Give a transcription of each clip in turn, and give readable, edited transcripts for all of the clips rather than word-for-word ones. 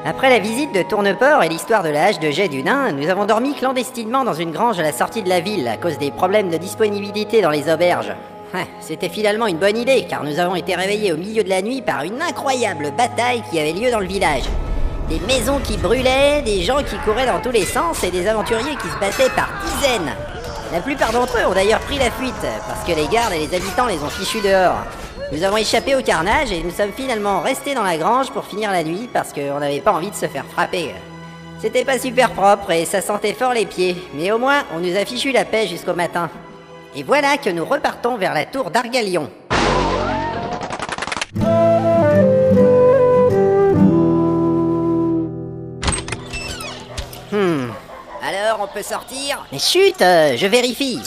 Après la visite de Tourneport et l'histoire de la hache de jet du nain, nous avons dormi clandestinement dans une grange à la sortie de la ville à cause des problèmes de disponibilité dans les auberges. C'était finalement une bonne idée, car nous avons été réveillés au milieu de la nuit par une incroyable bataille qui avait lieu dans le village. Des maisons qui brûlaient, des gens qui couraient dans tous les sens et des aventuriers qui se battaient par dizaines. La plupart d'entre eux ont d'ailleurs pris la fuite, parce que les gardes et les habitants les ont fichus dehors. Nous avons échappé au carnage et nous sommes finalement restés dans la grange pour finir la nuit parce qu'on n'avait pas envie de se faire frapper. C'était pas super propre et ça sentait fort les pieds, mais au moins on nous a fichu la paix jusqu'au matin. Et voilà que nous repartons vers la tour d'Argalion. Alors on peut sortir? Mais chut, je vérifie.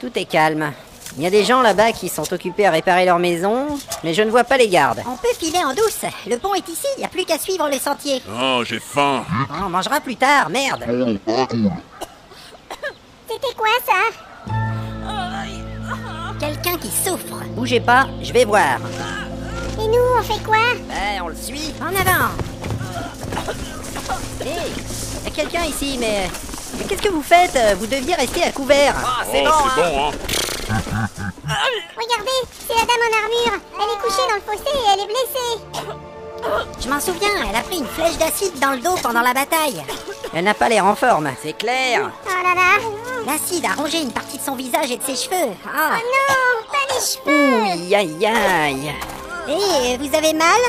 Tout est calme. Il y a des gens là-bas qui sont occupés à réparer leur maison, mais je ne vois pas les gardes. On peut filer en douce. Le pont est ici, il n'y a plus qu'à suivre le sentier. Oh, j'ai faim. On mangera plus tard, merde. C'était quoi ça? Quelqu'un qui souffre. Bougez pas, je vais voir. Et nous, on fait quoi? On le suit. En avant. Hé, y a quelqu'un ici, mais qu'est-ce que vous faites? Vous deviez rester à couvert. C'est bon, hein. Regardez, c'est la dame en armure. Elle est couchée dans le fossé et elle est blessée. Je m'en souviens, elle a pris une flèche d'acide dans le dos pendant la bataille. Elle n'a pas l'air en forme, c'est clair. Oh là là. L'acide a rongé une partie de son visage et de ses cheveux. Oh non, pas les cheveux. Ouh, aïe aïe. Et vous avez mal?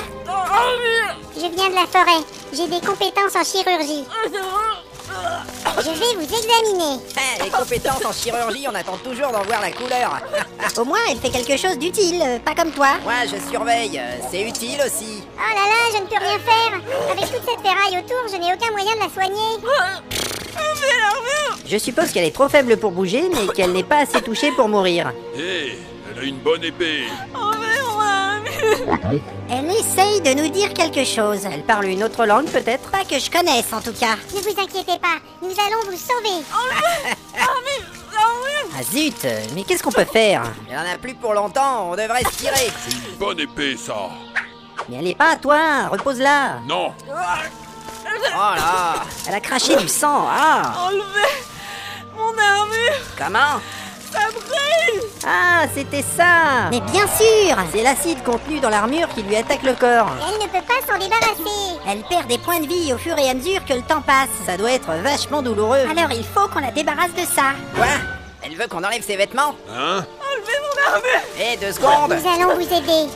Je viens de la forêt. J'ai des compétences en chirurgie. Je vais vous examiner. Les compétences en chirurgie, on attend toujours d'en voir la couleur. Au moins, elle fait quelque chose d'utile, pas comme toi. Moi, je surveille, c'est utile aussi. Oh là là, je ne peux rien faire. Avec toute cette ferraille autour, je n'ai aucun moyen de la soigner. Je suppose qu'elle est trop faible pour bouger, mais qu'elle n'est pas assez touchée pour mourir. Hé, elle a une bonne épée. Elle essaye de nous dire quelque chose. Elle parle une autre langue, peut-être? Pas que je connaisse, en tout cas. Ne vous inquiétez pas, nous allons vous sauver. Ah zut, mais qu'est-ce qu'on peut faire? Elle en a plus pour longtemps, on devrait se tirer. C'est une bonne épée, ça. Mais elle est pas à toi, repose-la. Non. Oh là, elle a craché du sang, Enlevez mon armure. Comment? Ça brille. Ah, c'était ça. Mais bien sûr. C'est l'acide contenu dans l'armure qui lui attaque le corps. Elle ne peut pas s'en débarrasser. Elle perd des points de vie au fur et à mesure que le temps passe. Ça doit être vachement douloureux. Alors il faut qu'on la débarrasse de ça. Quoi? Elle veut qu'on enlève ses vêtements? Hein? Enlevez mon armure. Hé, 2 secondes. Nous allons vous aider.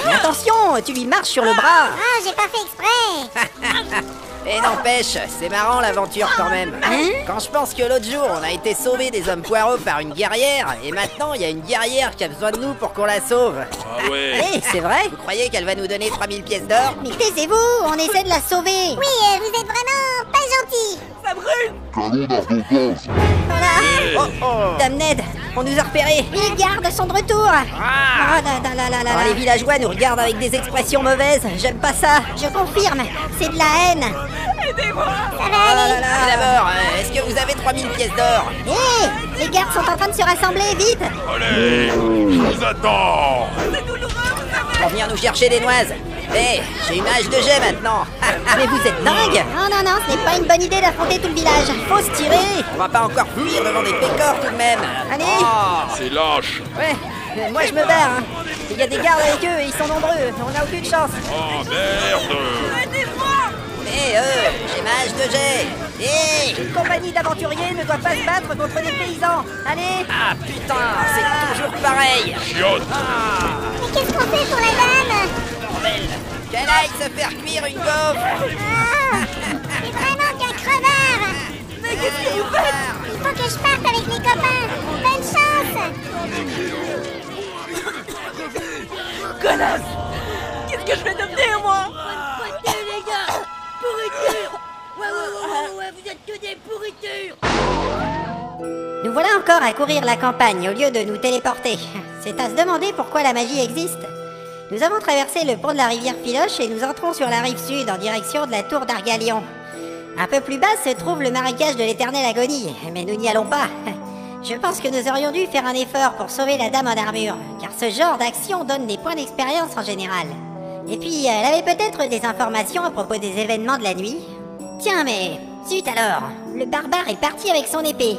Mais attention, tu lui marches sur le bras. Ah, j'ai pas fait exprès. Et n'empêche, c'est marrant l'aventure quand même. Quand je pense que l'autre jour, on a été sauvés des hommes poireaux par une guerrière, et maintenant, il y a une guerrière qui a besoin de nous pour qu'on la sauve. Ah ouais. C'est vrai? Vous croyez qu'elle va nous donner 3000 pièces d'or? Mais taisez-vous, on essaie de la sauver. Oui, vous êtes vraiment pas gentil. Ça brûle. Dame Ned, on nous a repérés. Les gardes sont de retour. Oh là là. Les villageois nous regardent avec des expressions mauvaises, j'aime pas ça. Je confirme, c'est de la haine. Aidez-moi. Ça va aller. D'abord, est-ce que vous avez 3000 pièces d'or? Hé, les gardes sont en train de se rassembler, vite. Allez, je vous attends. Pour venir nous chercher des noises. J'ai une hache de jet maintenant. Mais vous êtes dingue. Non, ce n'est pas une bonne idée d'affronter tout le village. Faut se tirer. On va pas encore fuir devant des pécores tout de même. Allez. C'est lâche. Ouais, moi je me barre. Il y a des gardes avec eux et ils sont nombreux. On n'a aucune chance. Oh merde. J'ai ma hache de jet. Une compagnie d'aventuriers ne doit pas se battre contre des paysans. Allez. Ah putain, c'est toujours pareil. Chiotte. Mais qu'est-ce qu'on fait pour la dame? Belle. Qu'elle aille se faire cuire une gaufre. C'est vraiment qu'un crevard. Mais qu'est-ce que vous faites? Il faut que je parte avec mes copains. Bonne chance. Connasse. Qu'est-ce que je vais devenir, moi? Les gars, pourriture. Ouais, vous êtes tous des pourritures. Nous voilà encore à courir la campagne au lieu de nous téléporter. C'est à se demander pourquoi la magie existe. Nous avons traversé le pont de la rivière Filoche et nous entrons sur la rive sud en direction de la tour d'Argalion. Un peu plus bas se trouve le marécage de l'éternelle agonie, mais nous n'y allons pas. Je pense que nous aurions dû faire un effort pour sauver la dame en armure, car ce genre d'action donne des points d'expérience en général. Et puis, elle avait peut-être des informations à propos des événements de la nuit. Tiens, mais... Zut alors, le barbare est parti avec son épée.